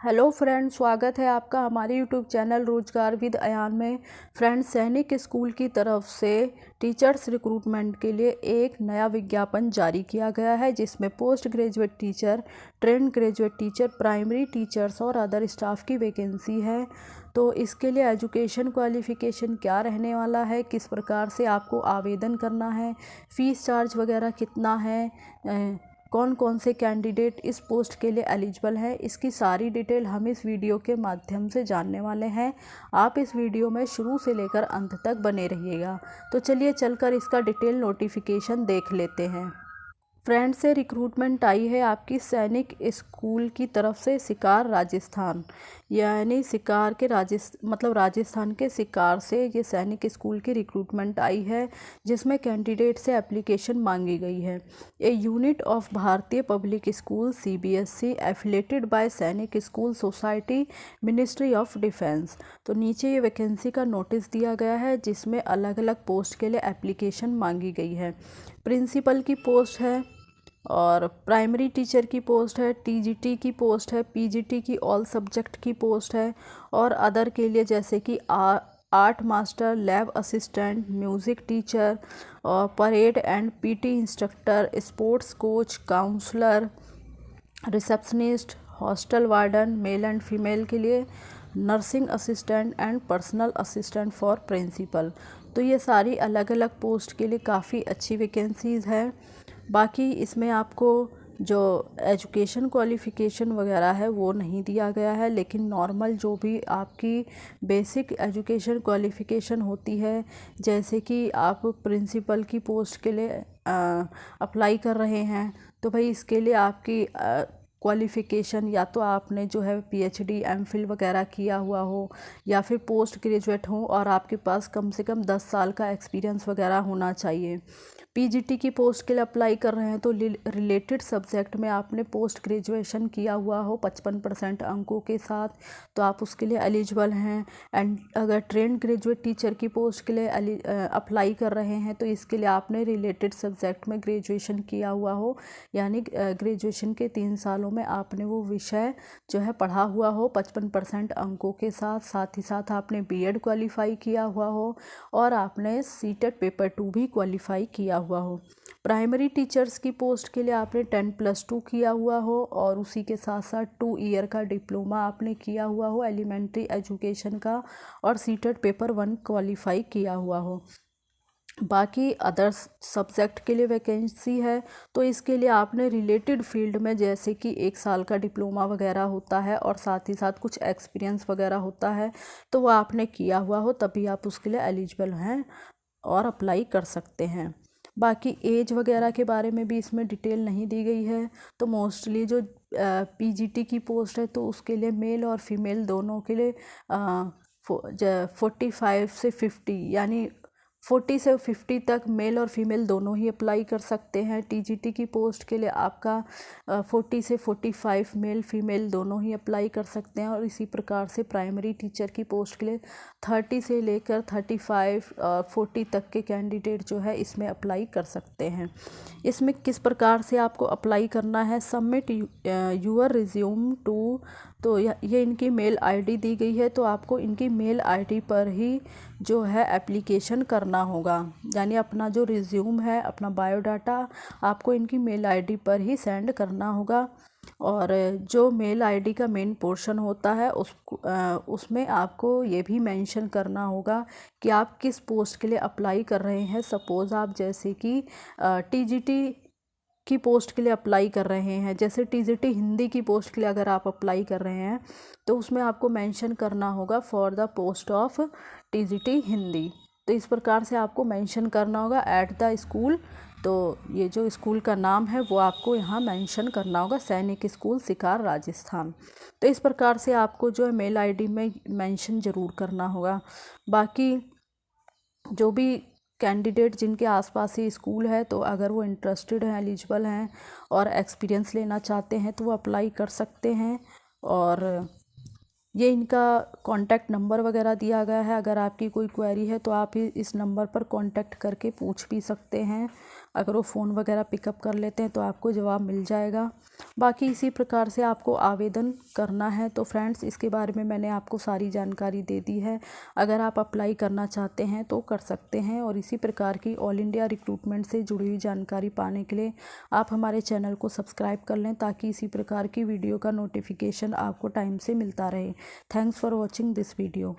Hello friend, स्वागत है आपका हमारे यूट्यूब चैनल रोजगार विद अयान में। फ्रेंड्स, सैनिक स्कूल की तरफ से टीचर्स रिक्रूटमेंट के लिए एक नया विज्ञापन जारी किया गया है, जिसमें post graduate teacher, trained graduate teacher, primary teachers और अदर स्टाफ की वैकेंसी है। तो इसके लिए एजुकेशन क्वालिफ़िकेशन क्या रहने वाला है, किस प्रकार से आपको आवेदन करना है, फ़ीस चार्ज वगैरह कितना है, कौन कौन से कैंडिडेट इस पोस्ट के लिए एलिजिबल है, इसकी सारी डिटेल हम इस वीडियो के माध्यम से जानने वाले हैं। आप इस वीडियो में शुरू से लेकर अंत तक बने रहिएगा। तो चलिए चलकर इसका डिटेल नोटिफिकेशन देख लेते हैं। फ्रेंड से रिक्रूटमेंट आई है आपकी सैनिक स्कूल की तरफ से सिकार राजस्थान, यानी सिकार के राजस्थान के सिकार से ये सैनिक स्कूल की रिक्रूटमेंट आई है, जिसमें कैंडिडेट से एप्लीकेशन मांगी गई है। A unit of Bharatiya public school CBSE affiliated by Sainik school society, ministry of defence. तो नीचे ये वैकेंसी का नोटिस दिया गया है, जिसमें अलग अलग पोस्ट के लिए एप्लीकेशन मांगी गई है। प्रिंसिपल की पोस्ट है और प्राइमरी टीचर की पोस्ट है, TGT की पोस्ट है, PGT की ऑल सब्जेक्ट की पोस्ट है, और अदर के लिए जैसे कि art master, lab assistant, music teacher और parade and PT instructor, sports coach, counsellor, receptionist, hostel warden, male and female के लिए, nursing assistant and personal assistant for principal. तो ये सारी अलग अलग पोस्ट के लिए काफ़ी अच्छी वैकेंसीज़ है। बाकी इसमें आपको जो एजुकेशन क्वालिफ़िकेशन वगैरह है वो नहीं दिया गया है, लेकिन नॉर्मल जो भी आपकी बेसिक एजुकेशन क्वालिफ़िकेशन होती है, जैसे कि आप प्रिंसिपल की पोस्ट के लिए अप्लाई कर रहे हैं, तो भाई इसके लिए आपकी क्वालिफ़िकेशन या तो आपने जो है PhD MPhil वगैरह किया हुआ हो, या फिर पोस्ट ग्रेजुएट हो और आपके पास कम से कम 10 साल का एक्सपीरियंस वगैरह होना चाहिए। PGT की पोस्ट के लिए अप्लाई कर रहे हैं तो रिलेटेड सब्जेक्ट में आपने पोस्ट ग्रेजुएशन किया हुआ हो 55% अंकों के साथ, तो आप उसके लिए एलिजिबल हैं। एंड अगर ट्रेंड ग्रेजुएट टीचर की पोस्ट के लिए अप्लाई कर रहे हैं तो इसके लिए आपने रिलेटेड सब्जेक्ट में ग्रेजुएशन किया हुआ हो, यानी ग्रेजुएशन के 3 सालों में आपने वो विषय जो है पढ़ा हुआ हो 55% अंकों के साथ, साथ ही साथ आपने B.Ed क्वालिफाई किया हुआ हो और आपने CTET पेपर 2 भी क्वालिफाई किया हुआ हो। प्राइमरी टीचर्स की पोस्ट के लिए आपने 10+2 किया हुआ हो और उसी के साथ साथ 2 ईयर का डिप्लोमा आपने किया हुआ हो एलिमेंट्री एजुकेशन का, और CTET पेपर 1 क्वालिफाई किया हुआ हो। बाकी अदर सब्जेक्ट के लिए वैकेंसी है तो इसके लिए आपने रिलेटेड फील्ड में, जैसे कि 1 साल का डिप्लोमा वगैरह होता है और साथ ही साथ कुछ एक्सपीरियंस वगैरह होता है, तो वो आपने किया हुआ हो तभी आप उसके लिए एलिजिबल हैं और अप्लाई कर सकते हैं। बाकी एज वगैरह के बारे में भी इसमें डिटेल नहीं दी गई है। तो मोस्टली जो PGT की पोस्ट है तो उसके लिए मेल और फीमेल दोनों के लिए 45 से 50, यानी 40 से 50 तक मेल और फीमेल दोनों ही अप्लाई कर सकते हैं। TGT की पोस्ट के लिए आपका 40 से 45 मेल फीमेल दोनों ही अप्लाई कर सकते हैं, और इसी प्रकार से प्राइमरी टीचर की पोस्ट के लिए 30 से लेकर 35 और 40 तक के कैंडिडेट जो है इसमें अप्लाई कर सकते हैं। इसमें किस प्रकार से आपको अप्लाई करना है, सबमिट यूअर रिज्यूम टू, तो ये इनकी मेल ID दी गई है, तो आपको इनकी मेल ID पर ही जो है एप्लीकेशन करना होगा, यानी अपना जो रिज्यूम है, अपना बायोडाटा आपको इनकी मेल ID पर ही सेंड करना होगा। और जो मेल ID का मेन पोर्शन होता है उसमें आपको ये भी मेंशन करना होगा कि आप किस पोस्ट के लिए अप्लाई कर रहे हैं। सपोज़ आप जैसे कि TGT की पोस्ट के लिए अप्लाई कर रहे हैं, जैसे TGT हिंदी की पोस्ट के लिए अगर आप अप्लाई कर रहे हैं तो उसमें आपको मेंशन करना होगा for the post of TGT Hindi. तो इस प्रकार से आपको मेंशन करना होगा एट द स्कूल, तो ये जो स्कूल का नाम है वो आपको यहाँ मेंशन करना होगा, सैनिक स्कूल सिकार राजस्थान। तो इस प्रकार से आपको जो है मेल ID में मेंशन ज़रूर करना होगा। बाकी जो भी कैंडिडेट जिनके आसपास ही स्कूल है, तो अगर वो इंटरेस्टेड हैं, एलिजिबल हैं और एक्सपीरियंस लेना चाहते हैं तो वो अप्लाई कर सकते हैं। और ये इनका कॉन्टैक्ट नंबर वगैरह दिया गया है, अगर आपकी कोई क्वेरी है तो आप इस नंबर पर कॉन्टैक्ट करके पूछ भी सकते हैं। अगर वो फ़ोन वगैरह पिकअप कर लेते हैं तो आपको जवाब मिल जाएगा। बाकी इसी प्रकार से आपको आवेदन करना है। तो फ्रेंड्स, इसके बारे में मैंने आपको सारी जानकारी दे दी है। अगर आप अप्लाई करना चाहते हैं तो कर सकते हैं। और इसी प्रकार की ऑल इंडिया रिक्रूटमेंट से जुड़ी हुई जानकारी पाने के लिए आप हमारे चैनल को सब्सक्राइब कर लें, ताकि इसी प्रकार की वीडियो का नोटिफिकेशन आपको टाइम से मिलता रहे। Thanks for watching this video.